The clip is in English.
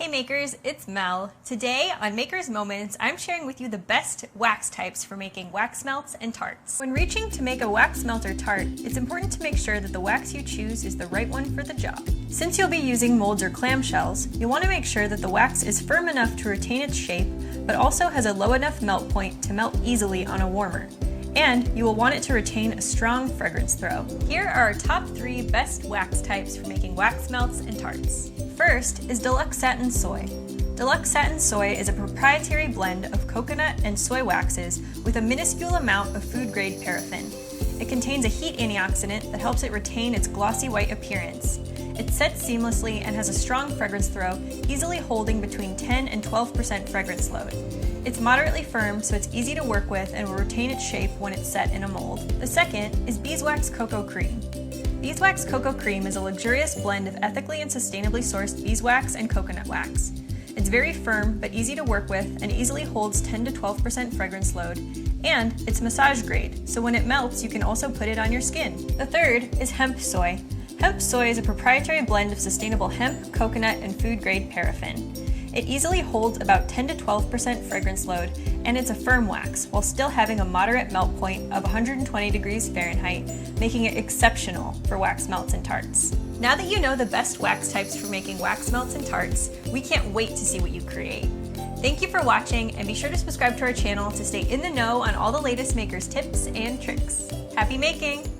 Hey makers, it's Mel. Today on Maker's Moments, I'm sharing with you the best wax types for making wax melts and tarts. When reaching to make a wax melt or tart, it's important to make sure that the wax you choose is the right one for the job. Since you'll be using molds or clamshells, you'll want to make sure that the wax is firm enough to retain its shape, but also has a low enough melt point to melt easily on a warmer. And you will want it to retain a strong fragrance throw. Here are our top 3 best wax types for making wax melts and tarts. First is Deluxe Satin Soy. Deluxe Satin Soy is a proprietary blend of coconut and soy waxes with a minuscule amount of food-grade paraffin. It contains a heat antioxidant that helps it retain its glossy white appearance. It sets seamlessly and has a strong fragrance throw, easily holding between 10 and 12% fragrance load. It's moderately firm, so it's easy to work with and will retain its shape when it's set in a mold. The second is Beeswax Cocoa Cream. Beeswax Cocoa Cream is a luxurious blend of ethically and sustainably sourced beeswax and coconut wax. It's very firm but easy to work with and easily holds 10 to 12% fragrance load, and it's massage grade, so when it melts you can also put it on your skin. The third is Hemp Soy. Hemp Soy is a proprietary blend of sustainable hemp, coconut, and food-grade paraffin. It easily holds about 10 to 12% fragrance load, and it's a firm wax, while still having a moderate melt point of 120 degrees Fahrenheit, making it exceptional for wax melts and tarts. Now that you know the best wax types for making wax melts and tarts, we can't wait to see what you create. Thank you for watching, and be sure to subscribe to our channel to stay in the know on all the latest makers tips and tricks. Happy making!